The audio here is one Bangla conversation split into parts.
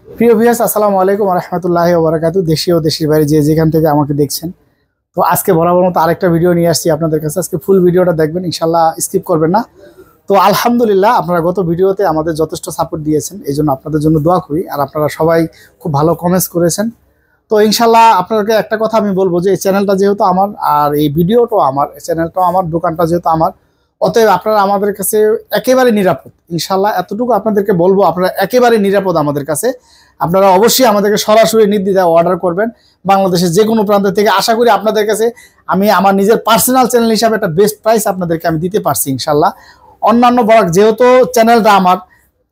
প্রিয় ভিউয়ার্স, আসসালামু আলাইকুম ওয়া রাহমাতুল্লাহি ওয়া বারাকাতুহু। দেশীয় ও দেশের বাইরে যে যেখান থেকে আমাকে দেখছেন, তো আজকে বরাবর মতো আরেকটা ভিডিও নিয়ে আসছি আপনাদের কাছে। আজকে ফুল ভিডিওটা দেখবেন, ইনশাআল্লাহ স্কিপ করবেন না। তো আলহামদুলিল্লাহ, আপনারা গত ভিডিওতে আমাদের যথেষ্ট সাপোর্ট দিয়েছেন, এই জন্য আপনাদের জন্য দোয়া করি। আর আপনারা সবাই খুব ভালো কমেন্টস করেছেন। তো ইনশাআল্লাহ আপনাদেরকে একটা কথা আমি বলবো যে এই চ্যানেলটা যেহেতু আমার, আর এই ভিডিওটাও আমার, চ্যানেলটাও আমার, দোকানটা যেহেতু আমার, অতএব আপনারা আমাদের কাছে একেবারে নিরাপদ। ইনশাআল্লাহ এতটুকু আপনাদেরকে বলবো, আপনারা একেবারে নিরাপদ আমাদের কাছে। আপনারা অবশ্যই আমাদেরকে সরাসরি নির্দ্বিধায় অর্ডার করবেন বাংলাদেশের যে কোনো প্রান্ত থেকে। আশা করি আপনাদের কাছে আমি আমার নিজের পার্সোনাল চ্যানেল হিসাবে একটা বেস্ট প্রাইস আপনাদেরকে আমি দিতে পারছি ইনশাআল্লাহ। অন্যান্য প্রোডাক্ট, যেহেতু চ্যানেলটা আমার,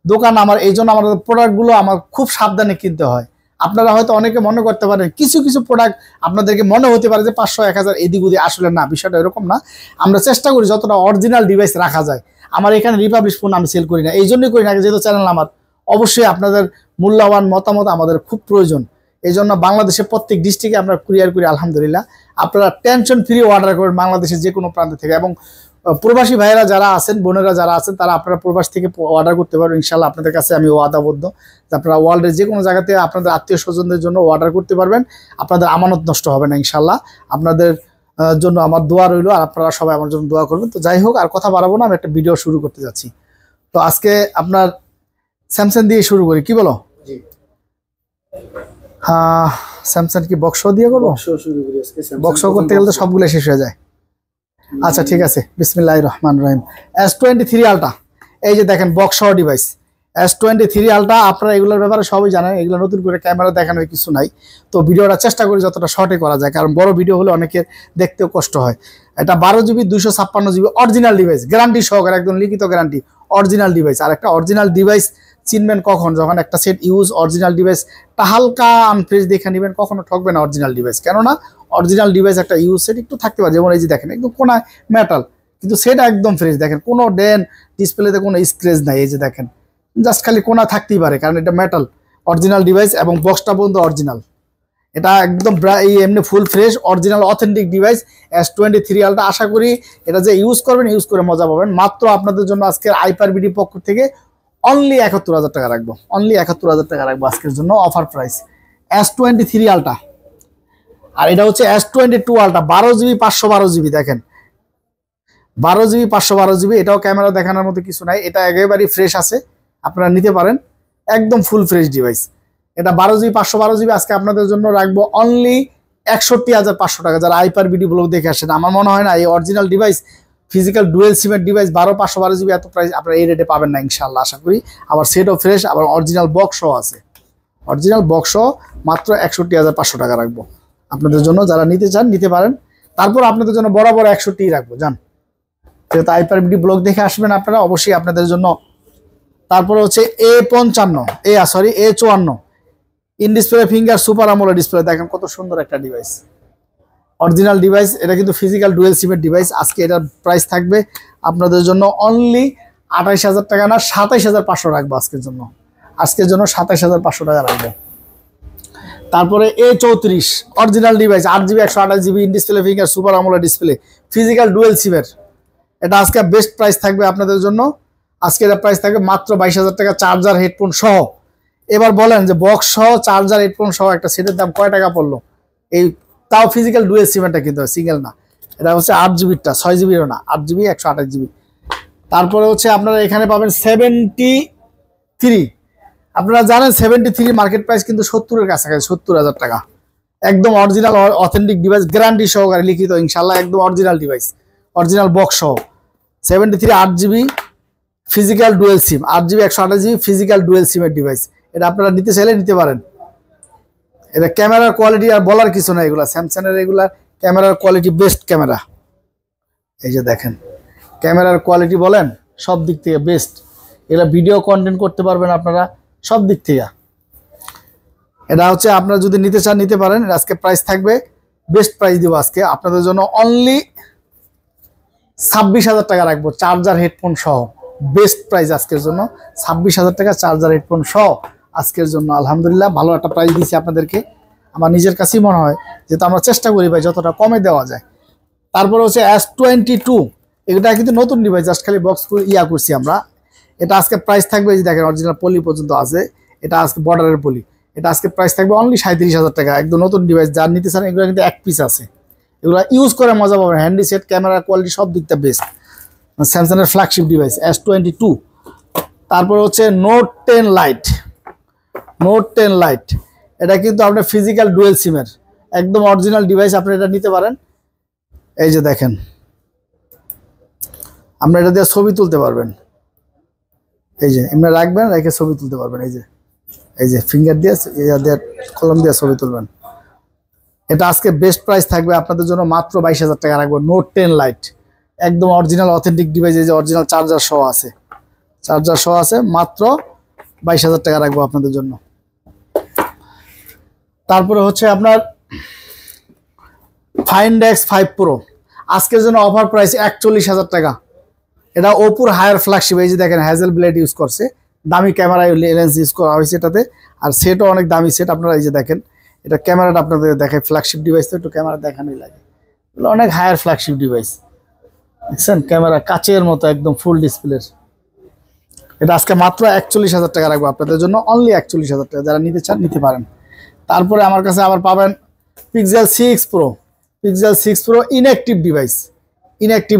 দোকান আমার, এই জন্য আমাদের প্রোডাক্টগুলো আমার খুব সাবধানে কিনতে হয়। আপনারা হয়তো অনেকে মনে করতে পারেন কিছু কিছু প্রোডাক্ট আপনাদেরকে মনে হতে পারে যে 500-1000 এদিক ওদিক, আসলে না, বিষয়টা এরকম না। আমরা চেষ্টা করি যতটা অরিজিনাল ডিভাইস রাখা যায়। আমার এখানে রিপাবলিশ ফোন আমি সেল করি না, এই জন্যই করি না, যেহেতু চ্যানেল আমার। অবশ্যই আপনাদের মূল্যবান মতামত আমাদের খুব প্রয়োজন। এই জন্য বাংলাদেশের প্রত্যেক ডিস্ট্রিক্টে আমরা কুরিয়ার করি আলহামদুলিল্লাহ। আপনারা টেনশন ফ্রি অর্ডার করবেন বাংলাদেশের যে কোনো প্রান্ত থেকে। এবং প্রবাসী ভাইয়েরা যারা আছেন, বোনেরা যারা আছেন, তারা আপনারা প্রবাস থেকে অর্ডার করতে পারবেন ইনশাআল্লাহ। আপনাদের কাছে আমি ওয়াদাবদ্ধ যে আপনারা ওয়ার্ল্ডের যে কোনো জায়গাতে আপনাদের আত্মীয় স্বজনদের জন্য অর্ডার করতে পারবেন। আপনাদের আমানত নষ্ট হবে না ইনশাআল্লাহ। আপনাদের জন্য আমার দোয়া রইল, আর আপনারা সবাই আমার জন্য দোয়া করবেন। তো যাই হোক, আর কথা বাড়াবো না, আমি একটা ভিডিও শুরু করতে যাচ্ছি। তো আজকে আপনার স্যামসাং দিয়ে শুরু করি, কি বলো? হ্যাঁ, স্যামসাং কি বক্স দিয়ে করবো? বক্স করতে গেলে তো সবগুলো শেষ হয়ে যায়। আচ্ছা ঠিক আছে, বিসমিল্লাহির রহমানির রহিম। S23 আলট্রা, এই যে দেখেন বক্স সহ ডিভাইস S23 আলট্রা। আপনারা এগুলোর ব্যাপারে সবাই জানেন, এগুলো নতুন করে ক্যামেরা দেখানোর কিছু নাই। তো ভিডিওটা চেষ্টা করি যতটা শর্টে করা যায়, কারণ বড় ভিডিও হলে অনেকের দেখতেও কষ্ট হয়। এটা 12GB 256GB original device, guarantee সহকারে, একদম লিখিত গ্যারান্টি, অরিজিনাল ডিভাইস। আর একটা অরিজিনাল ডিভাইস চিনবেন কখন? যখন একটা সেট ইউজ অরিজিনাল ডিভাইসটা হালকা আনফ্রেশ দেখে নেবেন, কখনো ঠকবে না অরিজিনাল ডিভাইস। কেননা অরিজিনাল ডিভাইস একটা ইউজ সেট একটু থাকতে পারে, যেমন এই যে দেখেন একদম কোনায় মেটাল, কিন্তু সেটা একদম ফ্রেশ। দেখেন কোনো ডেন, ডিসপ্লেতে কোনো স্ক্র্যাচ নাই, এই যে দেখেন জাস্ট খালি কোনা থাকতেই পারে, কারণ এটা মেটাল অরিজিনাল ডিভাইস। এবং বক্সটা পর্যন্ত অরিজিনাল, এটা একদম এমনি full fresh original authentic device S23 ultra. আশা করি এটা যে ইউজ করবেন, ইউজ করে মজা পাবেন। মাত্র আপনাদের জন্য আজকের আইপার বিডি পক্ষ থেকে অনলি 71,000 টাকা রাখবো, অনলি 71,000 টাকা রাখবো আজকের জন্য, অফার প্রাইস S23 আলট্রা। আর এটা হচ্ছে S22 আলট্রা, 12GB 512GB। দেখেন 12GB 512GB, এটাও ক্যামেরা দেখানোর মতো কিছু নাই, এটা একেবারেই ফ্রেশ আছে, আপনারা নিতে পারেন, একদম ফুল ফ্রেশ ডিভাইস। এটা 12GB 512GB আজকে আপনাদের জন্য রাখবো অনলি 61,500 টাকা। যারা আইপার বিডি ব্লগ দেখে আসেন, আমার মনে হয় না এই অরিজিনাল ডিভাইস, ফিজিক্যাল ডুয়েল সিমের ডিভাইস 512GB এত প্রাইস আপনারা এই রেটে পাবেন না ইনশাআল্লাহ, আশা করি। আবার সেটও ফ্রেশ, আবার অরিজিনাল বক্সও আছে, অরিজিনাল বক্সও মাত্র 61,500 টাকা রাখবো আপনাদের জন্য। যারা নিতে চান নিতে পারেন। তারপর আপনাদের জন্য বরাবর 61 রাখবো, জান, যেহেতু আইপার বিডি ব্লগ দেখে আসবেন আপনারা, অবশ্যই আপনাদের জন্য। তারপরে হচ্ছে A54 in display finger super AMOLED display. দেখেন কত সুন্দর একটা ডিভাইস, অরিজিনাল ডিভাইস। এটা কিন্তু ফিজিক্যাল ডুয়েল সিমের ডিভাইস। আজকে এটার প্রাইস থাকবে আপনাদের জন্য অনলি 28,000 টাকা না, 27,500 রাখবো আজকের জন্য। আজকের জন্য 27,500 টাকা রাখবো। তারপরে A34 original device, 8GB 128GB in display finger super AMOLED display, physical dual সিমের। এটা আজকে বেস্ট প্রাইস থাকবে আপনাদের জন্য। আজকে এটা প্রাইস থাকবে মাত্র 22,000 টাকা, চার্জার হেডফোন সহ। এবার বলেন যে বক্স সহ চার্জার হেডফোন সহ একটা সেটের দাম কয় টাকা পড়লো? এই তাও ফিজিক্যাল ডুয়েল সিমেন্টটা কিন্তু সিঙ্গেল না, এটা হচ্ছে 8GBটা, 6GBরও না, 8GB 128GB। তারপরে হচ্ছে আপনারা এখানে পাবেন 73। আপনারা জানেন 73 মার্কেট প্রাইস কিন্তু 70-এর কাছাকাছি, 70,000 টাকা। একদম অরিজিনাল অথেন্টিক ডিভাইস, গ্যারান্টি সহকারে লিখিত ইনশাল্লাহ, একদম অরিজিনাল ডিভাইস, অরিজিনাল বক্স সহ। 73 8GB ফিজিক্যাল ডুয়েল সিম, 8GB 128GB ফিজিক্যাল ডুয়েল সিমের ডিভাইস। এটা আপনারা নিতে চাইলে নিতে পারেন। এটা ক্যামেরার কোয়ালিটি আর বলার কিছু না, এগুলা স্যামসাংয়ের এগুলা ক্যামেরার কোয়ালিটি বেস্ট ক্যামেরা। এই যে দেখেন ক্যামেরার কোয়ালিটি বলেন সব দিক থেকে বেস্ট। এগুলা ভিডিও কন্টেন্ট করতে পারবেন আপনারা সব দিক থেকে। এটা হচ্ছে আপনারা যদি নিতে চান নিতে পারেন। আজকে প্রাইস থাকবে, বেস্ট প্রাইস দিব আজকে আপনাদের জন্য, অনলি 26,000 টাকা রাখবো, চার্জার হেডফোন সহ। বেস্ট প্রাইস আজকের জন্য 26,000 টাকা, চার্জার হেডফোন সহ আজকের জন্য। আলহামদুলিল্লাহ ভালো একটা প্রাইস দিয়েছি আপনাদেরকে, আমার নিজের কাছেই মনে হয়, যেহেতু আমরা চেষ্টা করি ভাই যতটা কমে দেওয়া যায়। তারপরে হচ্ছে S22, এটা কিন্তু নতুন ডিভাইস, জাস্ট খালি বক্স করছি আমরা। এটা আজকে প্রাইস থাকবে, এই যে দেখেন অরিজিনাল পলি পর্যন্ত আছে, এটা আজকে বর্ডারের পলি, এটা আজকে প্রাইস থাকবে অনলি 37,000 টাকা। একদম নতুন ডিভাইস, যার নিতে চান এগুলো কিন্তু এক পিস আছে, এগুলো ইউজ করে মজা পাবেন। হ্যান্ডি সেট, ক্যামেরা কোয়ালিটি সব দিকটা বেস্ট। স্যামসাংয়ের ফ্ল্যাগশিপ ডিভাইস S22। তারপর হচ্ছে নোট 10 লাইট। নোট 10 লাইট এটা কিন্তু আপনার ফিজিক্যাল ডুয়েল সিমের একদম অরিজিনাল ডিভাইস, আপনি এটা নিতে পারেন। এই যে দেখেন, আপনি এটা দিয়ে ছবি তুলতে পারবেন, এই যে এমনি রাখবেন, রেখে ছবি তুলতে পারবেন। এই যে ফিঙ্গার দিয়ে কলম দিয়ে ছবি তুলবেন। এটা আজকে বেস্ট প্রাইস থাকবে আপনাদের জন্য মাত্র 22,000 টাকা রাখবো। নোট 10 লাইট একদম অরিজিনাল অথেন্টিক ডিভাইস, এই যে অরিজিনাল চার্জার সহ আছে, মাত্র 22,000 টাকা রাখবো আপনাদের জন্য। তারপরে হচ্ছে আপনার Find X5 Pro আজকের জন্য অফার প্রাইস 41,000 টাকা। এটা ওপোর হায়ার ফ্ল্যাগশিপ, এই যে দেখেন হ্যাজেল ব্লেড ইউজ করছে, দামি ক্যামেরা লেন্স ইউজ করা হয়েছে এটাতে, আর সেটও অনেক দামি সেট। আপনারা এই যে দেখেন, এটা ক্যামেরাটা আপনাদের দেখায়, ফ্ল্যাগশিপ ডিভাইস তো একটু ক্যামেরা দেখানোই লাগে, অনেক হায়ার ফ্ল্যাগশিপ ডিভাইস। দেখছেন ক্যামেরা কাচের মতো একদম ফুল ডিসপ্লের। এটা আজকে মাত্র 41,000 টাকা রাখবো আপনাদের জন্য, অনলি 41,000 টাকা। যারা নিতে চান নিতে পারেন। তারপরে আমার কাছে আবার পাবেন Pixel 6 Pro। Pixel 6 Pro inactive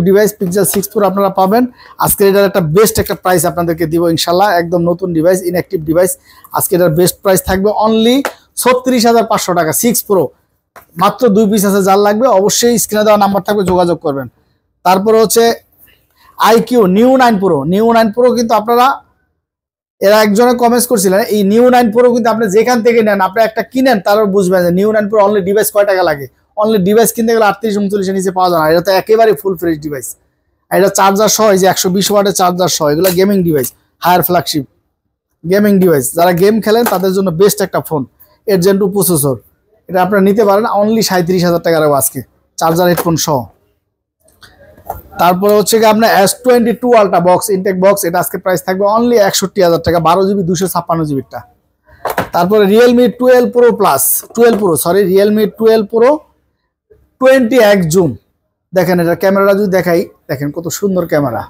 device, Pixel 6 Pro আপনারা পাবেন। আজকে এটার একটা বেস্ট একটা প্রাইস আপনাদেরকে দিব ইনশাল্লাহ, একদম নতুন ডিভাইস, ইনঅ্যাক্টিভ ডিভাইস। আজকে এটার বেস্ট প্রাইস থাকবে অনলি 36,500 টাকা। 6 Pro মাত্র 2 পিস আছে, যার লাগবে অবশ্যই স্ক্রিনে দেওয়া নাম্বার থাকবে, যোগাযোগ করবেন। তারপরে হচ্ছে IQ Neo 9 Pro কিন্তু আপনারা এরা একজনে কমেন্টস করছিলেন, এই Neo 9 Pro কিন্তু আপনি যেখান থেকে নেন, আপনি একটা কিনেন তারপর বুঝবেন যে Neo 9 Pro অনলি ডিভাইস কয় টাকা লাগে। অনলি ডিভাইস কিনতে গেলে 38-39 নিচে পাওয়া যায় না, এটা তো একেবারে ফুল ফ্রেশ ডিভাইস। আর এটা চার্জার সহ, এই যে 120 ওয়াটের চার্জার সহ, এগুলো gaming device, higher flagship gaming device. যারা গেম খেলেন তাদের জন্য বেস্ট একটা ফোন, এর Gen 2 প্রসেসর। এটা আপনারা নিতে পারেন অনলি 37,000 টাকা রাখবো আজকে, চার্জার হেডফোন সহ। তারপরে হচ্ছে কি আপনার S22 ultra box, intact box, এটা আজকে প্রাইস থাকবে অনলি 61,000 টাকা, 12 জিবি 256 জিবিটা। তারপরে Realme 12 Pro Plus, Realme 12 Pro 20x zoom. দেখেন এটা ক্যামেরাটা যদি দেখাই, দেখেন কত সুন্দর ক্যামেরা,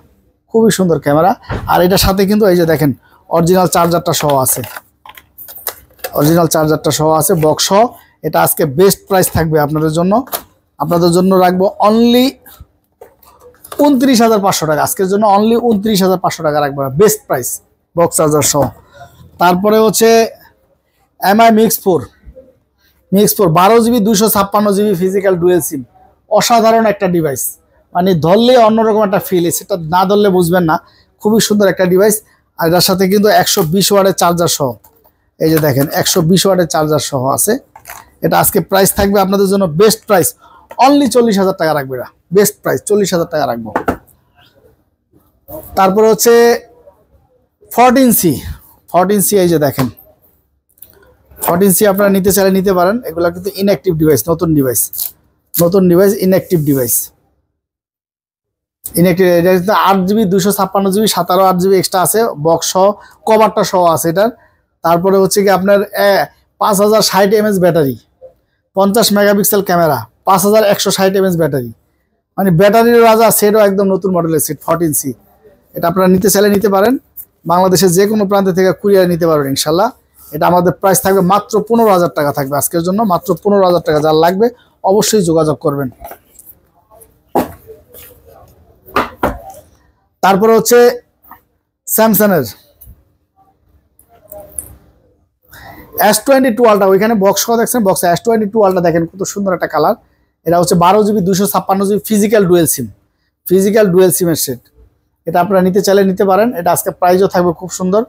খুবই সুন্দর ক্যামেরা। আর এটার সাথে কিন্তু এই যে দেখেন অরিজিনাল চার্জারটা সহ আছে, বক্স সহ। এটা আজকে বেস্ট প্রাইস থাকবে আপনাদের জন্য রাখবো অনলি 29,500 টাকা। আজকের জন্য অনলি 29,500 টাকা রাখবো, বেস্ট প্রাইস, বক্স চার্জার সহ। তারপরে হচ্ছে MI Mix 4 12 GB 256 GB physical dual sim, অসাধারণ একটা ডিভাইস, মানে ধরলে অন্যরকম একটা ফিল, সেটা না ধরলে বুঝবেন না। খুবই সুন্দর একটা ডিভাইস। আর এটার সাথে কিন্তু 120 ওয়াটের চার্জার সহ, এই যে দেখেন 120 ওয়াটের চার্জার সহ আছে। এটা আজকে প্রাইস থাকবে আপনাদের জন্য বেস্ট প্রাইস অনলি 40,000 টাকা রাখবে, এটা বেস্ট প্রাইস 40,000 টাকা রাখবো। তারপরে হচ্ছে 14C, এই যে দেখেন 14C আপনারা নিতে চাইলে নিতে পারেন। এগুলো কিন্তু ইনঅ্যাক্টিভ ডিভাইস, নতুন ডিভাইস, ইনঅ্যাক্টিভ ডিভাইস। এটা কিন্তু 8 জিবি 256 জিবি 17 8 জিবি এক্সট্রা আছে, বক্স সহ, কভারটা সহ আছে এটার। তারপরে হচ্ছে কি আপনার 5060 mAh battery, 50 megapixel camera, 5160 mAh battery, মানে ব্যাটারির রাজা। সেটও একদম নতুন মডেলের সেট 14C। এটা আপনারা নিতে চাইলে নিতে পারেন, বাংলাদেশের যে কোনো প্রান্ত থেকে কুরিয়ার নিতে পারবেন ইনশাল্লাহ। এটা আমাদের প্রাইস থাকবে মাত্র 15,000 টাকা থাকবে আজকের জন্য, মাত্র 15,000 টাকা। যার লাগবে অবশ্যই যোগাযোগ করবেন। তারপরে হচ্ছে স্যামসাংয়ের S22 আলট্রা, ওইখানে বক্স সহ দেখছেন, বক্সে S22 আলট্রা দেখেন কত সুন্দর একটা কালার। এটা হচ্ছে 12 জিবি 256 জিবি ফিজিক্যাল ডুয়েল সিমের সেট। এটা আপনারা নিতে চাইলে নিতে পারেন। এটা আজকে প্রাইসও থাকবে খুব সুন্দর,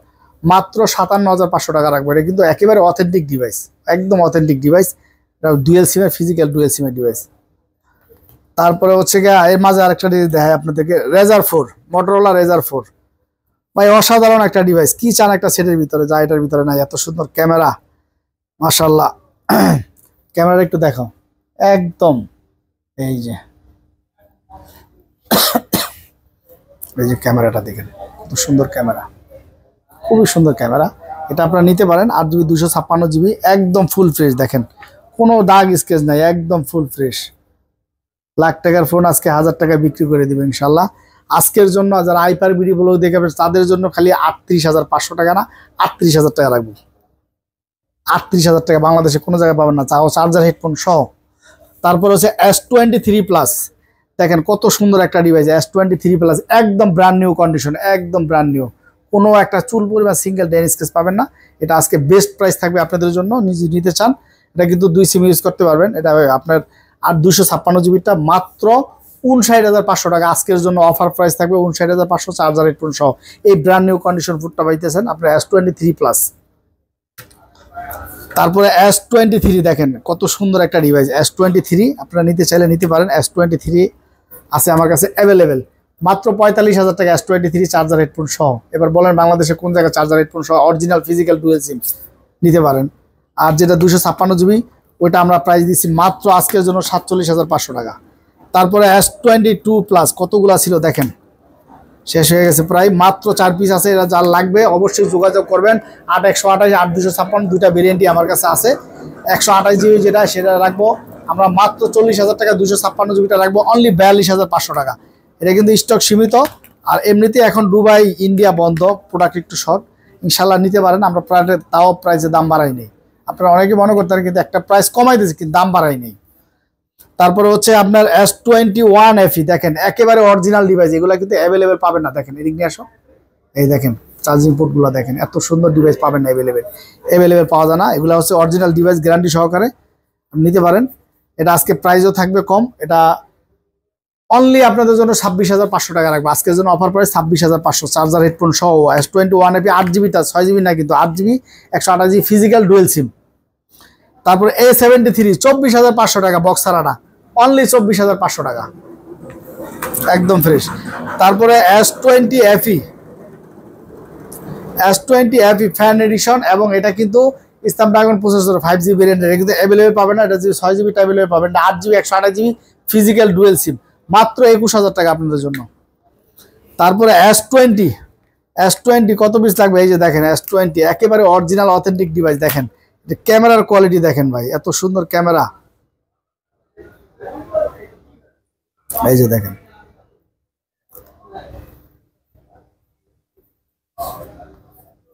মাত্র 57,500 টাকা রাখবো। এটা কিন্তু একেবারে অথেন্টিক ডিভাইস, একদম অথেন্টিক ডিভাইস, এটা ফিজিক্যাল ডুয়েল সিমের ডিভাইস। তারপরে হচ্ছে গিয়ে এর মাঝে আরেকটা দেখায় আপনাদেরকে, Motorolala Razr 4 ভাই, অসাধারণ একটা ডিভাইস। কি চান একটা সেটের ভিতরে, যা এটার ভিতরে নাই, এত সুন্দর ক্যামেরা, মাশাআল্লাহ। ক্যামেরাটা একটু দেখাও, একদম এই যে ক্যামেরাটা দেখেন, কত সুন্দর ক্যামেরা, খুবই সুন্দর ক্যামেরা। এটা আপনারা নিতে পারেন 8 জিবি 256 জিবি, একদম ফুল ফ্রেশ। দেখেন কোনো দাগ স্কেচ নাই, একদম ফুল ফ্রেশ। লাখ টাকার ফোন আজকে 1000 টাকা বিক্রি করে দিবে ইনশাল্লাহ। আজকের জন্য যারা আইপার ভিডিও ব্লগ দেখে তাদের জন্য খালি 38,500 টাকা না, 38,000 টাকা রাখবো। 38,000 টাকা, বাংলাদেশে কোনো জায়গায় পাবেন না, চাও চার্জার হেডফোন সহ। তারপর হচ্ছে S23 প্লাস, দেখেন কত সুন্দর একটা ডিভাইস S23 প্লাস, একদম ব্র্যান্ড নিউ কন্ডিশন, একদম ব্র্যান্ড নিউ, কোনো একটা চুল পরিমাণ সিঙ্গেল ডেন স্কেচ পাবেন না। এটা আজকে বেস্ট প্রাইস থাকবে আপনাদের জন্য, নিজে নিতে চান এটা কিন্তু 2 সিম ইউজ করতে পারবেন। এটা আপনার আর 256 জিবিটা মাত্র 59,500 টাকা, আজকের জন্য অফার প্রাইস থাকবে 59,500 চার্জার হেডফোন সহ। এই ব্র্যান্ড নিউ কন্ডিশন ফুডটা পাইতেছেন আপনার S23 প্লাস। তারপরে S23 দেখেন কত সুন্দর একটা ডিভাইস S23, আপনারা নিতে চাইলে নিতে পারেন। S23 আছে আমার কাছে অ্যাভেলেবেল, মাত্র 45,000 টাকা S23 চার্জার হেডফোন সহ। এবার বলেন বাংলাদেশে কোন জায়গায় চার্জার হেডফোন সহ অরিজিনাল ফিজিক্যাল ডুয়েল সিম নিতে পারেন। আর যেটা 256 জিবি ওইটা আমরা প্রাইস দিচ্ছি মাত্র আজকের জন্য 47,500 টাকা। তারপরে S22 প্লাস কতগুলা ছিল দেখেন, শেষ হয়ে গেছে প্রায়, মাত্র 4 পিস আছে। এরা যার লাগবে অবশ্যই যোগাযোগ করবেন। 8/128, 8/256 দুইটা ভেরিয়েন্টই আমার কাছে আছে। 128 জিবি যেটা সেটা রাখবো আমরা মাত্র 40,000 টাকা, 256 জিবিটা রাখবো অনলি 42,500 টাকা। এটা কিন্তু স্টক সীমিত, আর এমনিতে এখন দুবাই ইন্ডিয়া বন্ধ, প্রোডাক্ট একটু শর্ট, ইনশাল্লাহ নিতে পারেন। আমরা প্রায় তাও প্রাইসে দাম বাড়াই নেই, আপনারা অনেকে মনে করতে পারেন কিন্তু একটা প্রাইস কমাই দিয়েছি কিন্তু দাম বাড়াই নেই। তারপরে হচ্ছে আপনার S21 FE, দেখেন একেবারে অরিজিনাল ডিভাইস, এগুলো কিন্তু অ্যাভেলেবেল পাবেন না। দেখেন এদিক নিয়ে আসো, এই দেখেন চার্জিং পোর্টগুলো দেখেন, এত সুন্দর ডিভাইস পাবেন না, অ্যাভেলেবেল পাওয়া যায় না। এগুলো হচ্ছে অরিজিনাল ডিভাইস, গ্যারান্টি সহকারে নিতে পারেন। এটা আজকে প্রাইসও থাকবে কম, এটা অনলি আপনাদের জন্য 26,500 টাকা রাখবো আজকের জন্য, অফার প্রাইস 26,500 চার্জার হেডফোন সহ। S21 FE 8 জিবি, তার 6 জিবি না কিন্তু 8 জিবি 128 জিবি ফিজিক্যাল ডুয়েল সিম। তারপরে A73 24,500 টাকা, বক্স ছাড়াটা অনলি 24,500 টাকা, একদম ফ্রেশ। তারপরে S20 FE ফ্যান এডিশন, এবং এটা কিন্তু স্ন্যাপড্রাগন প্রসেসর 5G ভেরিয়েন্ট, এটা কিন্তু অ্যাভেলেবেল পাবেন না। এটা 6 জিবি অ্যাভেলেবেল পাবেন না, 8 জিবি 128 জিবি ফিজিক্যাল ডুয়েল সিম, মাত্র 21,000 টাকা আপনাদের জন্য। তারপরে S20 কত পিস লাগবে, এই যে দেখেন S20 একেবারে অরিজিনাল অথেন্টিক ডিভাইস। দেখেন ক্যামেরার কোয়ালিটি দেখেন ভাই, এত সুন্দর ক্যামেরা, এই যে দেখেন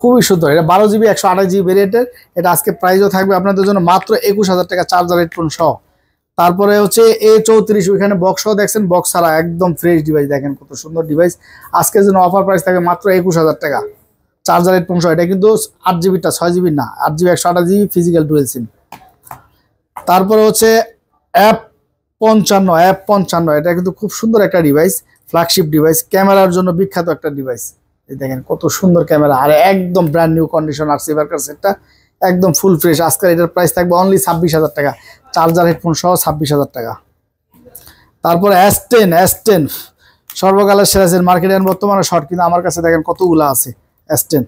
খুবই সুন্দর। এটা 12 জিবি 128 জিবি ভেরিয়েন্টের, এটা আজকে প্রাইসও থাকবে আপনাদের জন্য মাত্র 21,000 টাকা চার্জার হেডফোন সহ। তারপরে হচ্ছে A34, ওইখানে বক্স সহ দেখছেন, বক্স ছাড়া একদম ফ্রেশ ডিভাইস, দেখেন কত সুন্দর ডিভাইস, আজকের জন্য অফার প্রাইস থাকবে মাত্র 21,000 টাকা চার্জার হেডফোন সহ। এটা কিন্তু 8 জিবিটা 6 জিবি না, 8 জিবি 128 জিবি ফিজিক্যাল ডুয়েল সিম। তারপরে হচ্ছে F55, এটা কিন্তু খুব সুন্দর একটা ডিভাইস, ফ্ল্যাগশিপ ডিভাইস, ক্যামেরার জন্য বিখ্যাত একটা ডিভাইস। এই দেখেন কত সুন্দর ক্যামেরা, আর একদম ব্র্যান্ড নিউ কন্ডিশন, আর সেভারকার সেটটা একদম ফুল ফ্রেশ। আজকের এটার প্রাইস থাকবে অনলি 26,000 টাকা চার্জার হেডফোন সহ, 26,000 টাকা। তারপরে S10 সর্বকালের সেরা সেল, মার্কেটে বর্তমানে শর্ট, কিন্তু আমার কাছে দেখেন কতগুলো আছে। S10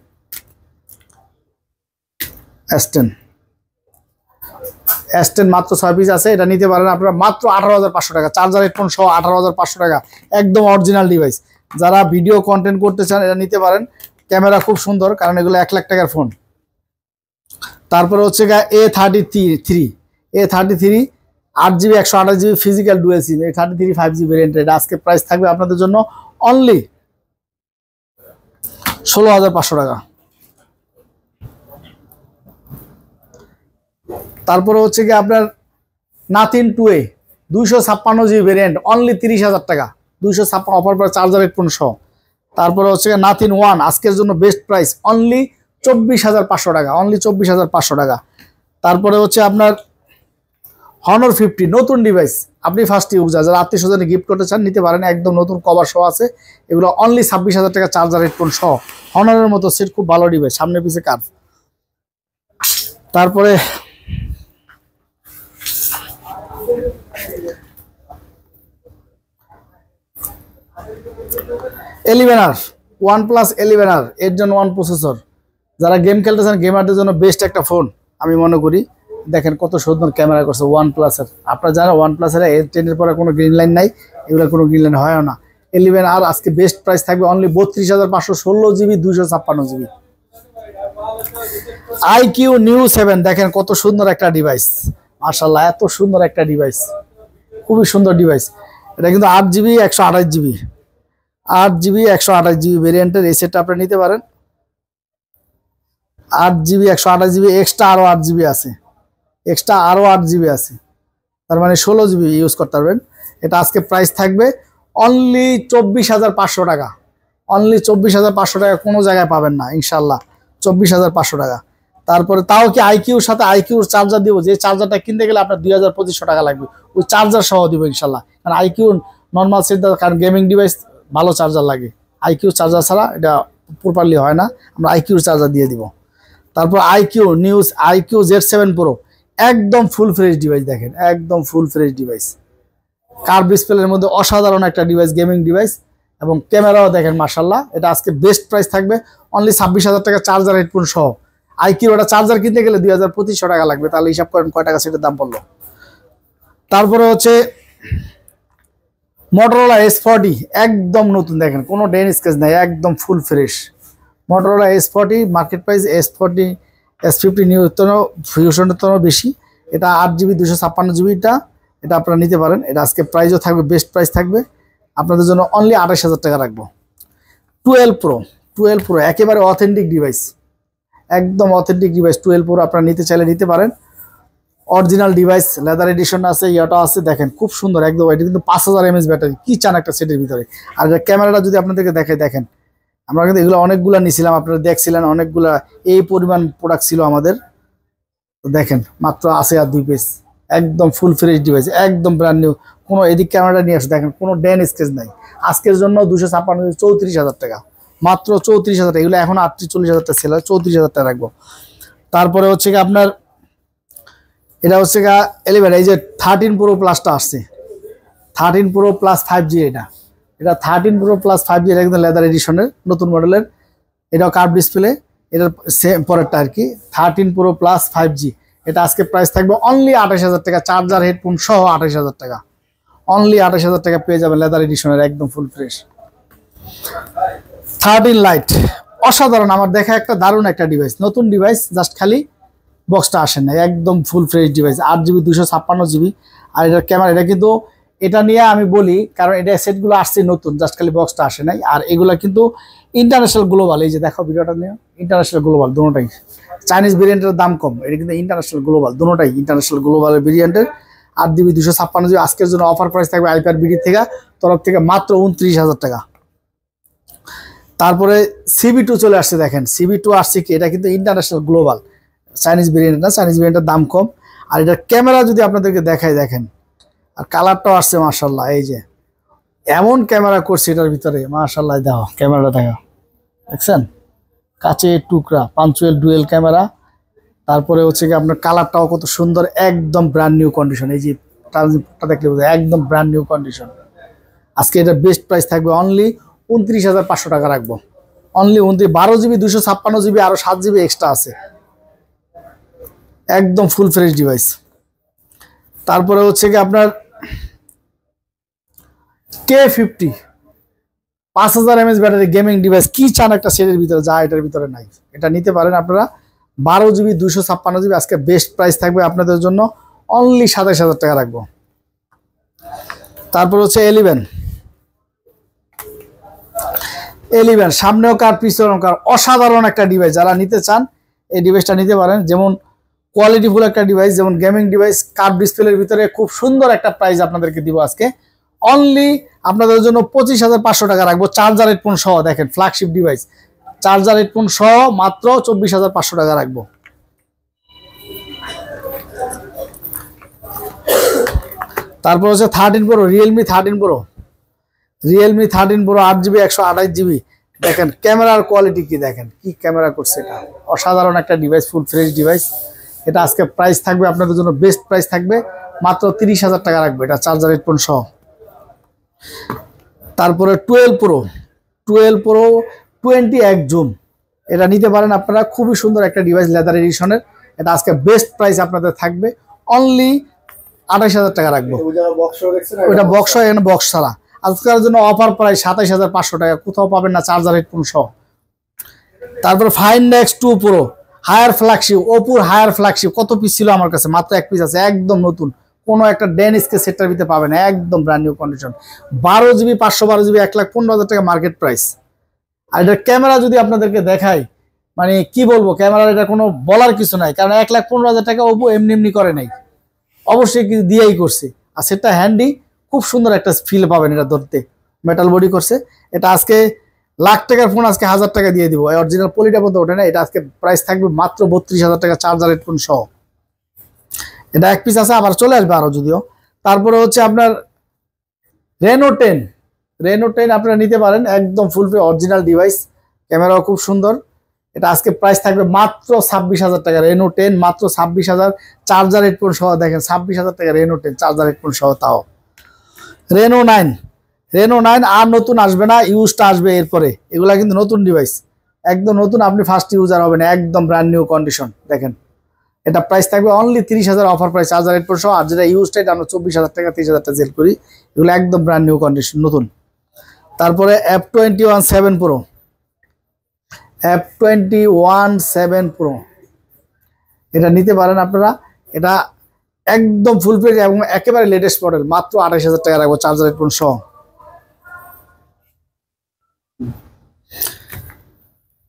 মাত্র 6 পিস আছে, এটা নিতে পারেন আপনারা মাত্র 18,500 টাকা চার্জার হেডফোন সহ, 18,500 টাকা একদম অরিজিনাল ডিভাইস। যারা ভিডিও কন্টেন্ট করতে চান এটা নিতে পারেন, ক্যামেরা খুব সুন্দর, কারণ এগুলো 1 লাখ টাকার ফোন। তারপরে হচ্ছে A33 8 GB 128 GB physical dual sim, A33 5G variant, এটা আজকে প্রাইস থাকবে আপনাদের জন্য অনলি 16,500 টাকা। তারপরে হচ্ছে কি আপনার Nothing 2A 256 GB variant, only 30,000 টাকা 256 অফার পর চার্জার হেডফোন সহ। তারপরে হচ্ছে Nothing 1 আজকের জন্য বেস্ট প্রাইস অনলি 24,500 টাকা, অনলি 24,500 টাকা। তারপরে হচ্ছে আপনার Honor 50 নতুন ডিভাইস, আপনি ফার্স্ট ইউজার, যারা আত্মীয়-স্বজনে গিফট করতে চান নিতে পারেন, একদম নতুন কভার সহ আছে। এগুলো অনলি 26,000 টাকা চার্জার হেডফোন সহ। হনারের মতো সেট, খুব ভালো ডিভাইস, সামনে পিছে কার্ভ। তারপরে OnePlus 11R 8 Gen 1 প্রসেসর, যারা গেম খেলতে চান গেমারদের জন্য বেস্ট একটা ফোন আমি মনে করি। দেখেন কত সুন্দর ক্যামেরা করছে OnePlus এর, আপনারা যারা OnePlus এর A10 এর পরে কোনো গ্রিন লাইন নাই, এগুলো কোনো গ্রিন লাইন হয় না। 11R আজকে বেস্ট প্রাইস থাকবে only 32,500 16 GB 256 GB. IQ Neo 7 দেখেন কত সুন্দর একটা ডিভাইস, মাশাআল্লাহ এত সুন্দর একটা ডিভাইস, খুবই সুন্দর ডিভাইস। এটা কিন্তু 8 জিবি 128 জিবি 8 জিবি 128 জিবি ভেরিয়েন্টের, এই সেটটা আপনারা নিতে পারেন। 8GB 128GB এক্সট্রা আরও 8GB আছে, এক্সট্রা আরও 8GB আছে, তার মানে 16GB ইউজ করতে পারবেন। এটা আজকে প্রাইস থাকবে অনলি 24,500 টাকা, অনলি 24,500 টাকা, কোনো জায়গায় পাবেন না ইনশাল্লাহ, 24,500 টাকা। তারপরে তাও কি আইকিউর সাথে আইকিউর চার্জার দিব, যে চার্জারটা কিনতে গেলে আপনার 2,200 টাকা লাগবে, ওই চার্জার সহ দিব ইনশাল্লাহ। কারণ আইকিউ নর্মাল সেট, কারণ গেমিং ডিভাইস ভালো চার্জার লাগে, আইকিউ চার্জার ছাড়া এটা প্রপারলি হয় না, আমরা আইকিউর চার্জার দিয়ে দিব। তারপর আইকিউ Z7 Pro একদম ফুল ফ্রেশ ডিভাইস, দেখেন একদম ফুল ফ্রেশ ডিভাইস, কার্ভ ডিসপ্লের মধ্যে অসাধারণ একটা ডিভাইস, গেমিং ডিভাইস, এবং ক্যামেরাও দেখেন মাশাআল্লাহ। এটা আজকে বেস্ট প্রাইস থাকবে অনলি 26,000 টাকা চার্জার হেডফোন সহ। আইকিউ ওটা চার্জার কিনতে গেলে 2,200 টাকা লাগবে, তাহলে হিসাব করেন কয় টাকা সেটার দাম পড়লো। তারপরে হচ্ছে Motorola S40 একদম নতুন, দেখেন কোনো ডেন স্কেচ নাই, একদম full fresh. Motorola S40 market price S40 S50 ফিউশনের বেশি, এটা 8GB 256GB, এটা আপনারা নিতে পারেন। এটা আজকে প্রাইসও থাকবে, বেস্ট প্রাইস থাকবে আপনাদের জন্য অনলি 28,000 টাকা রাখবো। 12 Pro একেবারে অথেন্টিক ডিভাইস, একদম অথেন্টিক ডিভাইস। 12 Pro আপনারা নিতে চাইলে নিতে পারেন, অরিজিনাল ডিভাইস, লেদার এডিশন আছে, ইয়াটা আছে, দেখেন খুব সুন্দর একদম। এটা কিন্তু 5000 mAh ব্যাটারি, কি চান একটা সেটের ভিতরে। আর ক্যামেরাটা যদি আপনাদেরকে দেখাই, দেখেন আমরা কিন্তু এগুলো অনেকগুলা নিছিলাম, আপনারা দেখছিলেন অনেকগুলা, এই পরিমাণ প্রোডাক্ট ছিল আমাদের, তো দেখেন মাত্র আছে আর 2 পিস, একদম ফুল ফ্রেশ ডিভাইস, একদম ব্র্যান্ড নিউ। কোনো এদিক ক্যামেরাটা নিয়ে আসে, দেখেন কোনো ড্যান স্কেচ নাই। আজকের জন্য 256, 34,000 টাকা, মাত্র 34,000 টাকা। এগুলো এখন 38-40,000 টাকা সেল হয়, 34,000 টাকা রাখবো। তারপরে হচ্ছে কি আপনার এটা হচ্ছে গা 11, এই যে 13 Pro প্লাসটা আসছে, 13 Pro প্লাস 5G, এটা 13 Pro প্লাস 5G, এটা কিন্তু লেদার এডিশনের নতুন মডেলের, এটাও কার্ভ ডিসপ্লে, এটার সেম পরেরটা আর কি, 13 Pro প্লাস 5G। এটা আজকে প্রাইস থাকবে অনলি 28,000 টাকা, চার্জার হেডফোন সহ 28,000 টাকা, অনলি 28,000 টাকা পেয়ে যাবেন লেদার এডিশনের, একদম ফুল ফ্রেশ। 13 Lite অসাধারণ, আমার দেখা একটা দারুণ একটা ডিভাইস, নতুন ডিভাইস, জাস্ট খালি বক্সটা আসে না, একদম full fresh device, 8GB 256GB। আর এটার ক্যামেরা, এটা কিন্তু এটা নিয়ে আমি বলি কারণ এটা সেটগুলো আসছে নতুন, জাস্ট খালি বক্সটা আসে নাই। আর এগুলা কিন্তু ইন্টারন্যাশনাল গ্লোবাল, এই যে দেখো ভিডিওটা নিয়ে, ইন্টারন্যাশনাল গ্লোবাল দুটোটাই। চাইনিজ ভেরিয়েন্টের দাম কম, এটা কিন্তু ইন্টারন্যাশনাল গ্লোবাল, দুটোটাই ইন্টারন্যাশনাল গ্লোবালের ভেরিয়েন্টের। 8GB 256GB আজকের জন্য অফার প্রাইস থাকবে আইপিআর বিডি থেকে তরফ থেকে মাত্র 29,000 টাকা। তারপরে CB2 চলে আসছে, দেখেন CB2 আসছে কি, এটা কিন্তু ইন্টারন্যাশনাল গ্লোবাল, চাইনিজ ভেরিয়েন্ট না, চাইনিজ ভেরিয়েন্টের দাম কম। আর এটার ক্যামেরা যদি আপনাদেরকে দেখাই, দেখেন, আর কালারটাও আসছে মাশাআল্লাহ, এই যে এমন ক্যামেরা করছে এটার ভিতরে মাশাআল্লাহ, দেখো ক্যামেরাটা দেখো, দেখছেন কাচের টুকরা, পাঞ্চুয়াল ডুয়েল ক্যামেরা। তারপরে হচ্ছে কি আপনার কালারটাও কত সুন্দর, একদম ব্র্যান্ড নিউ কন্ডিশন, এই যে ট্রান্সমিটারটা দেখলে বোঝা একদম ব্র্যান্ড নিউ কন্ডিশন। আজকে এটা বেস্ট প্রাইস থাকবে অনলি 29,500 টাকা রাখবো, অনলি 12GB 256GB, আরো 7GB এক্সট্রা আছে, একদম ফুল ফ্রেশ ডিভাইস। তারপরে হচ্ছে কি আপনার K50 5000 mAh battery, gaming device, কি চান একটা সেটের ভিতরে, যা এটার ভিতরে নাই, এটা নিতে পারেন আপনারা। 12GB 256GB আজকে বেস্ট প্রাইস থাকবে আপনাদের জন্য অনলি 27,000 টাকা রাখবো। তারপর হচ্ছে 11 সামনেও কার পিছনেও কার, অসাধারণ একটা ডিভাইস, যারা নিতে চান এই ডিভাইসটা নিতে পারেন। যেমন কোয়ালিটিফুল একটা ডিভাইস, যেমন গেমিং ডিভাইস, কার্ভ ডিসপ্লের ভিতরে খুব সুন্দর একটা প্রাইস আপনাদেরকে দিব আজকে অনলি আপনাদের জন্য 25,500 টাকা রাখবো, চার্জার হেডফোন সহ। দেখেন ফ্ল্যাগশিপ ডিভাইস, চার্জার হেডফোন সহ মাত্র 24,500 টাকা রাখবো। তারপর হচ্ছে 13 Pro, Realme 13 Pro, 8GB 128GB। দেখেন ক্যামেরার কোয়ালিটি কি, দেখেন কি ক্যামেরা করছে, এটা অসাধারণ একটা ডিভাইস, ফুল ফ্রেশ ডিভাইস। এটা আজকে প্রাইস থাকবে আপনাদের জন্য, বেস্ট প্রাইস থাকবে মাত্র 30,000 টাকা রাখবে, এটা চার্জার হেডফোন সহ। তারপরে 12 Pro 20x জুম, এটা নিতে পারেন আপনারা, খুবই সুন্দর একটা ডিভাইস, লেদার এডিশনের। এটা আজকে বেস্ট প্রাইস আপনাদের থাকবে অনলি 28,000 টাকা রাখবো। ওইটা বক্স, এখানে বক্স ছাড়া আজকের জন্য অফার প্রাইস 27,500 টাকা, কোথাও পাবেন না, চার্জার হেডফোন সহ। তারপর Find X2 Pro higher flagship, ওপোর হায়ার ফ্ল্যাগশিপ, কত পিস ছিল আমার কাছে, মাত্র 1 পিস আছে, একদম নতুন, কোনো একটা ডেনিসকে সেটটার ভিতরে পাবেন, একদম brand new condition. 12GB 512GB 1,15,000 টাকা মার্কেট প্রাইস। আর এটার ক্যামেরা যদি আপনাদেরকে দেখাই, মানে কি বলবো, ক্যামেরার এটা কোনো বলার কিছু নাই, কারণ 1,15,000 টাকা ওপো এমনি এমনি করে নাই, অবশ্যই কিছু দিয়েই করছে। আর সেটা হ্যান্ডি, খুব সুন্দর একটা ফিল পাবেন এটা ধরতে, মেটাল বডি করছে। এটা আজকে লাখ টাকার ফোন আজকে 1000 টাকা দিয়ে দিব, অরিজিনাল পলিটা পর্যন্ত ওঠে না। এটা আজকে প্রাইস থাকবে মাত্র 32,000 টাকা, চার্জার হেডফোন সহ। এটা এক পিস আছে, আবার চলে আসবে আরো যদিও। তারপরে হচ্ছে আপনার রেনো 10 আপনারা নিতে পারেন, একদম ফুল ফ্রি অরিজিনাল ডিভাইস, ক্যামেরাও খুব সুন্দর। এটা আজকে প্রাইস থাকবে মাত্র 26,000 টাকা, রেনো 10 মাত্র 26,000, চার্জার হেডফোন সহ। দেখেন 26,000 টাকা রেনো 10 চার্জার হেডফোন সহ। তাও রেনো 9 আর নতুন আসবে না, ইউজটা আসবে এরপরে। এগুলা কিন্তু নতুন ডিভাইস, একদম নতুন, আপনি ফার্স্ট ইউজার হবেন, একদম ব্র্যান্ড নিউ কন্ডিশন। দেখেন এটা প্রাইস থাকবে only 30,000 offer price, charger headphone সহ। আর যেটা ইউজটা এটা আমরা 24,000 টাকা 30,000 টাকা সেল করি, এগুলো একদম ব্র্যান্ড নিউ কন্ডিশন, নতুন। তারপরে F21 7 Pro, F21 7 Pro এটা নিতে পারেন আপনারা। এটা একদম ফুল ফ্রেশ এবং একেবারে লেটেস্ট মডেল, মাত্র 28,000 টাকা রাখবো, চার্জার হেডফোন সহ।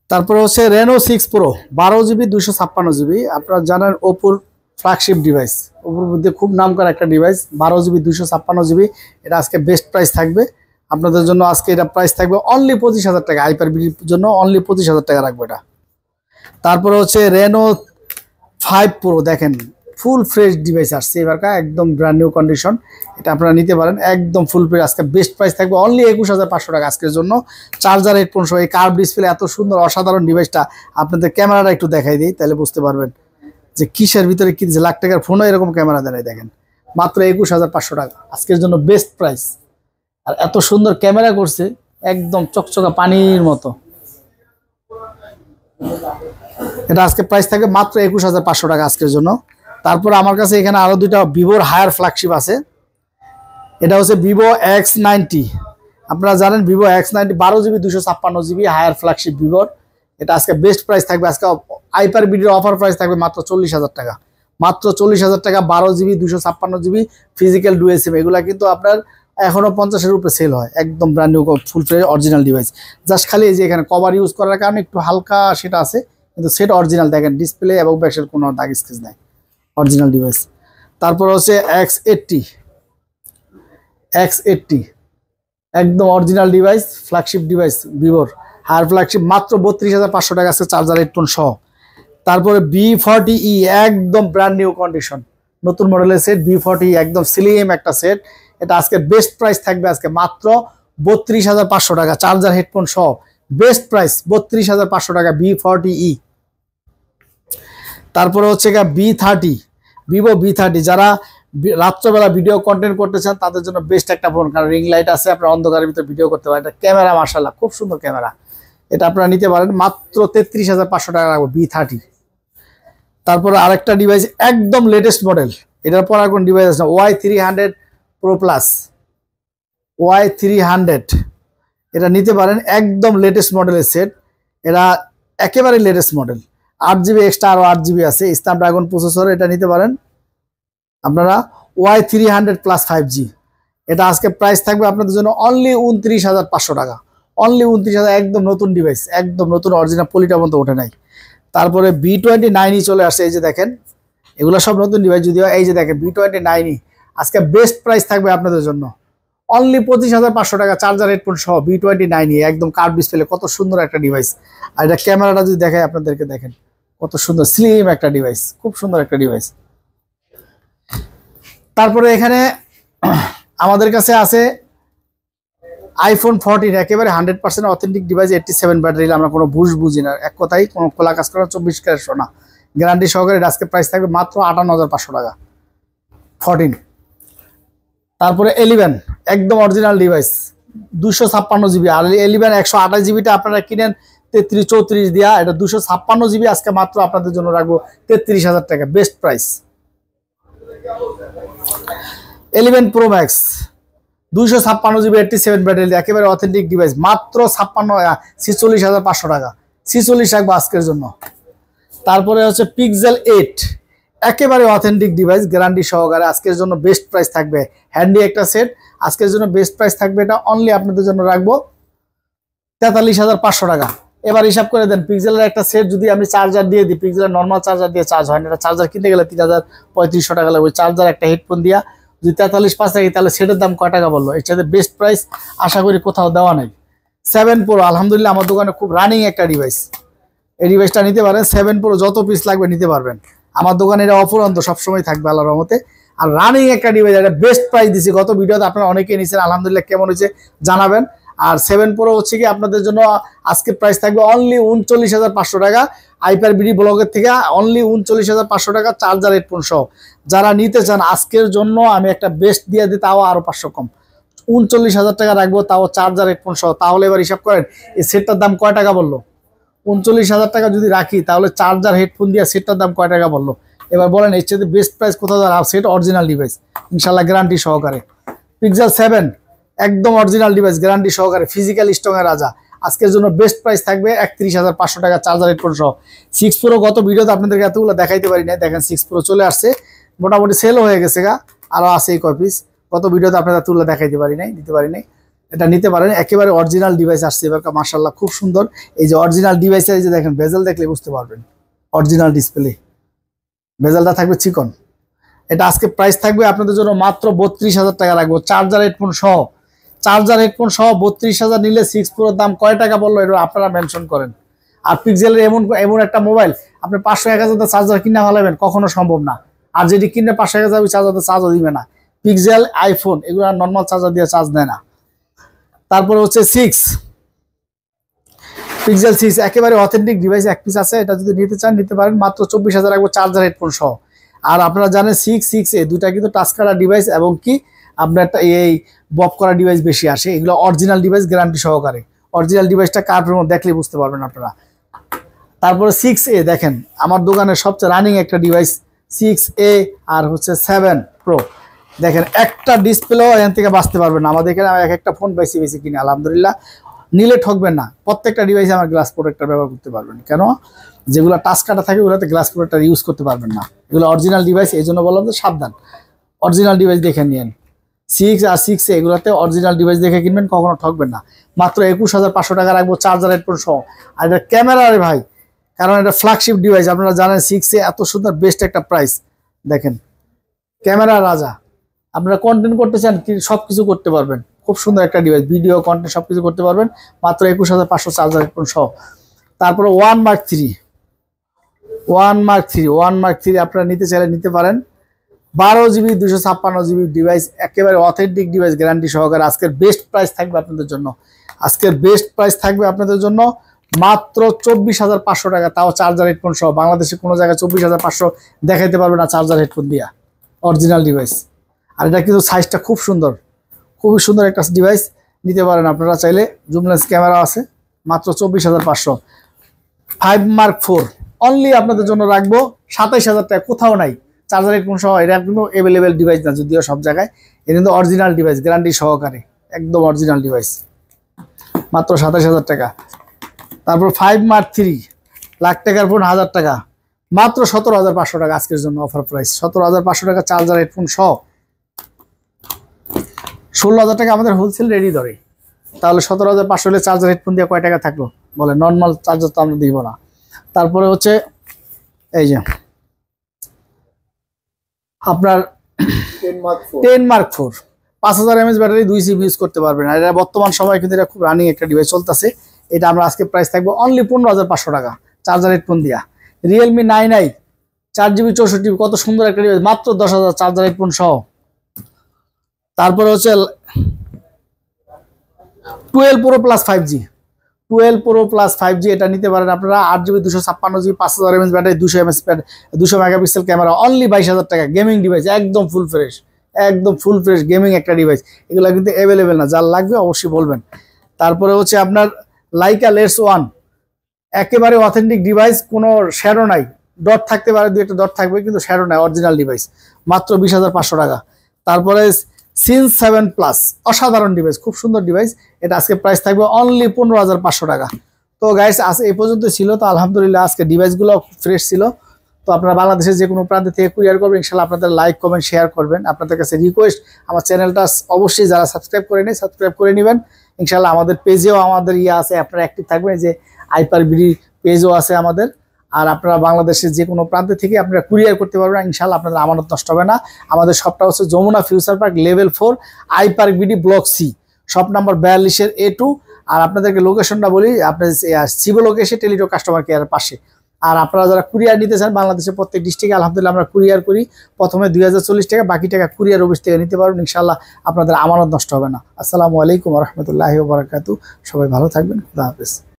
তারপরে হচ্ছে রেনো 6 Pro 12GB 256GB, আপনারা জানেন ওপোর ফ্ল্যাগশিপ ডিভাইস, ওপোর মধ্যে খুব নাম করা একটা ডিভাইস, 12GB 256GB। এটা আজকে বেস্ট প্রাইস থাকবে আপনাদের জন্য। আজকে এটা প্রাইস থাকবে অনলি 25,000 টাকা, হাইপার বিডির জন্য অনলি 25,000 টাকা রাখবো এটা। তারপরে হচ্ছে রেনো 5 Pro, দেখেন ফুল ফ্রেশ ডিভাইস আসছে এবারকা, একদম ব্র্যান্ড নিউ কন্ডিশন। এটা আপনারা নিতে পারেন, একদম ফুল ফ্রেশ। আজকে বেস্ট প্রাইস থাকবে অনলি 21,500 টাকা আজকের জন্য, চার্জার হেডফোন সহ। এই কার্ভ ডিসপ্লে এত সুন্দর অসাধারণ ডিভাইসটা আপনাদের ক্যামেরাটা একটু দেখাই দিই, তাহলে বুঝতে পারবেন যে কিসের ভিতরে কি, যে লাখ টাকার ফোনও এরকম ক্যামেরা দেয়। দেখেন মাত্র 21,500 টাকা আজকের জন্য বেস্ট প্রাইস। আর এত সুন্দর ক্যামেরা করছে, একদম চকচকা পানির মতো। এটা আজকে প্রাইস থাকবে মাত্র 21,500 টাকা আজকের জন্য। তারপর আমার কাছে এখানে আরো দুইটা ভিভোর হায়ার ফ্ল্যাগশিপ আছে। এটা হচ্ছে ভিভো X90, আপনারা জানেন Vivo X90 12GB 256GB higher flagship ভিভোর। এটা আজকে বেস্ট প্রাইস থাকবে, আজকে হাইপার বিডির অফার প্রাইস থাকবে মাত্র 40,000 টাকা, মাত্র 40,000 টাকা। 12GB 256GB ফিজিক্যাল ডুয়েল সিম, এগুলা কিন্তু আপনার এখনো 50-এর উপরে সেল হয়, একদম ব্র্যান্ড নিউ ফুল ফ্রেশ অরিজিনাল ডিভাইস। জাস্ট খালি এই যে এখানে কভার ইউজ করার কারণে একটু হালকা সেটা আছে, কিন্তু সেট অরিজিনাল। দেখেন ডিসপ্লে এবং ব্যাকের কোনো দাগ স্কেচ নাই, অরিজিনাল ডিভাইস। তারপর হচ্ছে X80 একদম অরিজিনাল ডিভাইস, ফ্ল্যাগশিপ ডিভাইস ভিভোর হায়ার ফ্ল্যাগশিপ, মাত্র 32,500 টাকা আছে, চার্জার হেডফোন সহ। তারপরে B40E একদম ব্র্যান্ড নিউ কন্ডিশন, নতুন মডেলের সেট B40E, একদম স্লিম একটা সেট। এটা আজকে বেস্ট প্রাইস থাকবে আজকে মাত্র 32,500 টাকা, চার্জার হেডফোন সহ। বেস্ট প্রাইস 32,500 টাকা B40E। তারপরে হচ্ছে B30, ভিভো B30, যারা রাত্রবেলা ভিডিও কন্টেন্ট করতে চান তাদের জন্য বেস্ট একটা ফোন, কারণ রিং লাইট আছে, আপনার অন্ধকারের ভিতরে ভিডিও করতে পারেন। এটা ক্যামেরা মাশাআল্লাহ খুব সুন্দর ক্যামেরা, এটা আপনারা নিতে পারেন মাত্র 33,500 টাকা রাখবো B30। তারপরে আরেকটা ডিভাইস একদম লেটেস্ট মডেল, এটার পর আর কোন ডিভাইস আছে না, Y300 Pro Plus, Y300 এটা নিতে পারেন, একদম লেটেস্ট মডেলের সেট। এটা একেবারে লেটেস্ট মডেল, 8GB এক্সট্রা আরো 8GB আছে, স্ন্যাপড্রাগন প্রসেসর। এটা নিতে পারেন আপনারা Y300 Plus 5G। এটা আজকে প্রাইস থাকবে আপনাদের জন্য অনলি 29,500 টাকা, অনলি 29,000, একদম নতুন ডিভাইস, একদম নতুন অরিজিনাল পলিটা পর্যন্ত ওঠে নাই। তারপরে B29E চলে আসছে, এই যে দেখেন এগুলো সব নতুন ডিভাইস, যদিও এই যে দেখেন B29E আজকে বেস্ট প্রাইস থাকবে আপনাদের জন্য অনলি 25,500 টাকা, চার্জার হেডফোন সহ B29E, একদম কার্ভ ডিসপ্লে, কত সুন্দর একটা ডিভাইস। আর এটা ক্যামেরাটা যদি দেখাই আপনাদেরকে, দেখেন কত সুন্দর স্লিম একটা ডিভাইস, খুব সুন্দর একটা ডিভাইস। তারপরে এখানে আমাদের কাছে আছে iPhone 14, একেবারে 100% অথেন্টিক ডিভাইস, 87 ব্যাটারি, আমরা কোনো বুঝি না, এক কথাই কোনো খোলা কাজ করা, 24 ক্যারেট সোনা গ্যারান্টি সহকারে। আজকে প্রাইস থাকবে মাত্র 58,500 টাকা 14। তারপরে 11 একদম অরিজিনাল ডিভাইস, 256GB, আর 11 128GBটা আপনারা কিনেন 33-34 দিয়া, এটা 256GB আজকে মাত্র আপনাদের জন্য রাখবো 33,000 টাকা, best price. 11 Pro Max 256GB 87 battery, একেবারে অথেন্টিক ডিভাইস, মাত্র 46,500 টাকা, 46 রাখবো আজকের জন্য। তারপরে হচ্ছে Pixel 8 একেবারে অথেন্টিক ডিভাইস, গ্যারান্টি সহকারে, আজকের জন্য বেস্ট প্রাইস থাকবে। হ্যান্ডি একটা সেট, আজকের জন্য বেস্ট প্রাইস থাকবে, এটা অনলি আপনাদের জন্য রাখবো 43,500 টাকা, এবার হিসাব করে দেন, পিক্সেলের একটা সেট যদি আমি চার্জার দিয়ে দিই, পিক্সেলের নর্মাল চার্জার দিয়ে চার্জ হয় না, এটা চার্জার কিনতে গেলে 3300 টাকা লাগবে। চার্জার একটা হেডফোন দিয়া যদি 43-5 থাকে তাহলে সেটার দাম কয় টাকা বললো? এর সাথে বেস্ট প্রাইস আশা করি কোথাও দেওয়া নাই। 7 Pro আলহামদুলিল্লাহ আমার দোকানে খুব রানিং একটা ডিভাইস, এই ডিভাইসটা নিতে পারেন। 7 Pro যত পিস লাগবে নিতে পারবেন, আমার দোকানে এটা অফুরন্ত সবসময় থাকবে আল্লাহর রহমতে। আর রানিং একটা ডিভাইস, এটা বেস্ট প্রাইস দিছি। গত ভিডিওতে আপনারা অনেকেই নিয়েছেন, আলহামদুলিল্লাহ কেমন হয়েছে জানাবেন। আর 7 Pro হচ্ছে কি আপনাদের জন্য আজকে প্রাইস থাকবে অনলি 39,500 টাকা, আইপার বিডি ব্লগের থেকে অনলি 39,500 টাকা চার্জার হেডফোন সহ। যারা নিতে চান আজকের জন্য আমি একটা বেস্ট দিয়ে দিই, তাও আরো 500 কম, 39,000 টাকা রাখবো, তাও চার্জার হেডফোন সহ। তাহলে এবার হিসাব করেন এই সেটটার দাম কয় টাকা বললো? 39,000 টাকা যদি রাখি তাহলে চার্জার হেডফোন দিয়ে সেটটার দাম কয় টাকা বললো? এবার বলেন এর চেয়ে বেস্ট প্রাইস কোথাও? সেট অরিজিনাল ডিভাইস ইনশাল্লাহ গ্যারান্টি সহকারে। পিক্সেল 7 একদম অরিজিনাল ডিভাইস গ্যারান্টি সহকারে, ফিজিক্যাল স্ট্রংয়ের রাজা। আজকের জন্য বেস্ট প্রাইস থাকবে 31,500 টাকা চার্জার হেডফোন সহ। 6 Pro গত ভিডিওতে আপনাদেরকে এতগুলো দেখাইতে পারি না, দেখেন 6 Pro চলে আসছে, মোটামুটি সেলও হয়ে গেছে গা, আরও আছে এই কয় পিস। গত ভিডিওতে আপনাদের এতগুলো দেখাইতে পারি নাই, দিতে পারি নাই। এটা নিতে পারেন, একেবারে অরিজিনাল ডিভাইস আসছে এবার মাশাআল্লাহ খুব সুন্দর। এই যে অরিজিনাল ডিভাইসের এই যে দেখেন বেজেল দেখলে বুঝতে পারবেন, অরিজিনাল ডিসপ্লে, বেজেলটা থাকবে চিকন। এটা আজকে প্রাইস থাকবে আপনাদের জন্য মাত্র 32,000 টাকা রাখবো চার্জার হেডফোন সহ। চার্জার হেডফোন সহ 32,000 নিলে 6 Proর দাম কয় টাকা বললো এটা আপনারা মেনশন করেন। আর পিক্সেলের এমন একটা মোবাইল আপনি 500-1000 চার্জার কিনে ফেলাবেন, কখনো সম্ভব না। আর যেটি কিনে 500-1000 চার্জার চার্জও দিবে না। পিক্সেল, আইফোন এগুলো নর্মাল চার্জার দিয়ে চার্জ দেয় না। তারপরে হচ্ছে 6 পিক্সেল 6 একেবারে অথেন্টিক ডিভাইস, এক পিস আছে, এটা যদি নিতে চান নিতে পারেন, মাত্র 24,000 রাখবো চার্জার হেডফোন সহ। আর আপনারা জানেন 6A দুইটা কিন্তু টাচ করা ডিভাইস, এবং কি আপনার এই বপ করা ডিভাইস বেশি আসে, এগুলো অরিজিনাল ডিভাইস গ্যারান্টি সহকারে। অরিজিনাল ডিভাইসটা কার্ডের মধ্যে দেখলে বুঝতে পারবেন আপনারা। তারপরে 6A দেখেন আমার দোকানের সবচেয়ে রানিং একটা ডিভাইস 6A, আর হচ্ছে 7 Pro দেখেন একটা ডিসপ্লেও এখান থেকে বাঁচতে পারবেন না। আমাদের এখানে এক একটা ফোন বেশি কিনে আলহামদুলিল্লাহ, নিলে ঠকবেন না। প্রত্যেকটা ডিভাইসে আমার গ্লাস প্রোটেক্টর ব্যবহার করতে পারবেন, কেন যেগুলো টাচ কাটা থাকে ওগুলোতে গ্লাস প্রোটেক্টর ইউজ করতে পারবেন না, এগুলো অরিজিনাল ডিভাইস। এই জন্য বললাম যে সাবধান, অরিজিনাল ডিভাইস দেখে নিন। 6 আর 6A এগুলোতে অরিজিনাল ডিভাইস দেখে কিনবেন, কখনো ঠকবেন না। মাত্র 21,500 টাকা রাখবো চার্জার হেডফোন সহ। আর এটা ক্যামেরা রে ভাই, কারণ এটা ফ্ল্যাগশিপ ডিভাইস, আপনারা জানেন 6A এত সুন্দর বেস্ট একটা প্রাইস। দেখেন ক্যামেরা রাজা, আপনারা কন্টেন্ট করতে চান কি সবকিছু করতে পারবেন, খুব সুন্দর একটা ডিভাইস, ভিডিও কন্টেন্ট সবকিছু করতে পারবেন, মাত্র 21,500 চার্জার হেডফোন সহ। তারপরে 1 Mark 3 আপনারা নিতে চাইলে নিতে পারেন, 12GB 256GB ডিভাইস, একেবারে অথেন্টিক ডিভাইস গ্যারান্টি সহকারে। আজকের বেস্ট প্রাইস থাকবে আপনাদের জন্য, মাত্র 24,500 টাকা, তাও চার্জার হেডফোন সহ। বাংলাদেশে কোনো জায়গায় 24,500 দেখাইতে পারবে না চার্জার হেডফোন দিয়া, অরিজিনাল ডিভাইস। আর এটা কিন্তু সাইজটা খুব সুন্দর, খুবই সুন্দর একটা ডিভাইস, নিতে পারেন আপনারা চাইলে। জুম লেন্স ক্যামেরা আছে, মাত্র 24,500। 5 Mark 4 অনলি আপনাদের জন্য রাখবো 27,000 টাকা, কোথাও নাই চার্জার হেডফোন সহ। এটা কিন্তু অ্যাভেলেবেল ডিভাইস না যদিও সব জায়গায়, এটা কিন্তু অরিজিনাল ডিভাইস গ্যারান্টি সহকারে, একদম অরিজিনাল ডিভাইস, মাত্র 27,000 টাকা। তারপর 5 Mark 3 লাখ টাকার ফোন 1000 টাকা, মাত্র 17,500 টাকা আজকের জন্য অফার প্রাইস, 17,500 টাকা চার্জার হেডফোন সহ। 16,000 টাকা আমাদের হোলসেল রেডি ধরে, তাহলে 17,500 হলে চার্জার হেডফোন দিয়ে কয় টাকা থাকলো বলে? নর্মাল চার্জার তো আমরা দিব না। তারপরে হচ্ছে এই যে আপনার 10 Mark 4 5000 mAh battery, 2GB use করতে পারবেন। আর এটা বর্তমান সময় কিন্তু এটা খুব রানিং একটা ডিভাইস চলতেছে। এটা আমরা আজকে প্রাইস থাকবো অনলি 15,500 টাকা চার্জার হেডফোন দিয়া। Realme 9i 4GB 64GB কত সুন্দর একটা ডিভাইস, মাত্র 10,000 চার্জার হেডফোন সহ। তারপরে হচ্ছে 12 Pro Plus 5G, 12 Pro Plus 5G এটা নিতে পারেন আপনারা। 8GB 256GB 5000 mAh battery, 200 megapixel camera, only 22,000 টাকা। গেমিং ডিভাইস একদম ফুল ফ্রেশ গেমিং একটা ডিভাইস, এগুলো কিন্তু অ্যাভেলেবেল না, যার লাগবে অবশ্যই বলবেন। তারপরে হচ্ছে আপনার লাইকা লেটস 1 একেবারে অথেন্টিক ডিভাইস, কোনো শ্যাডো নাই, ডট থাকতে পারে, 2-1 ডট থাকবে কিন্তু শ্যাডো নাই, অরিজিনাল ডিভাইস, মাত্র 20,500 টাকা। তারপরে সিন 7 প্লাস অসাধারণ ডিভাইস, খুব সুন্দর ডিভাইস, এটা আজকে প্রাইস থাকবে অনলি 15,500 টাকা। তো গাইস আজ এই পর্যন্ত ছিল। তো আলহামদুলিল্লাহ আজকে ডিভাইসগুলো ফ্রেশ ছিল। তো আপনারা বাংলাদেশের যে কোনো প্রান্ত থেকে কুরিয়ার করবেন, ইনশাআল্লাহ আপনাদের লাইক কমেন্ট শেয়ার করবেন। আপনাদের কাছে রিকোয়েস্ট, আমার চ্যানেলটা অবশ্যই যারা সাবস্ক্রাইব করে নেই সাবস্ক্রাইব করে নেবেন। ইনশাআল্লাহ আমাদের পেজেও আমাদের আছে, আপনারা অ্যাক্টিভ থাকবেন। যে আইপার বিডি পেজও আছে আমাদের। আর আপনারা বাংলাদেশের যে কোনো প্রান্তে থেকে আপনারা কুরিয়ার করতে পারবেন, ইনশাআল্লাহ আপনাদের আমানত নষ্ট হবে না। আমাদের শপটা হচ্ছে Jamuna future park level 4 I park BD block C, shop number 42 A2। আর আপনাদেরকে লোকেশনটা বলি, আপনার সিভিল এসে টেলিটক কাস্টমার কেয়ারের পাশে। আর আপনারা যারা কুরিয়ার নিতে চান, বাংলাদেশের প্রত্যেক ডিস্ট্রিক্টে আলহামদুলিল্লাহ আমরা কুরিয়ার করি। প্রথমে 2040 টাকা, বাকি টাকা কুরিয়ার অফিস থেকে নিতে পারবেন, ইনশাআল্লাহ আপনাদের আমানত নষ্ট হবে না। আসসালামু আলাইকুম ওয়া রাহমাতুল্লাহি ওয়া বারাকাতুহু। সবাই ভালো থাকবেন, খুদা হাফেজ।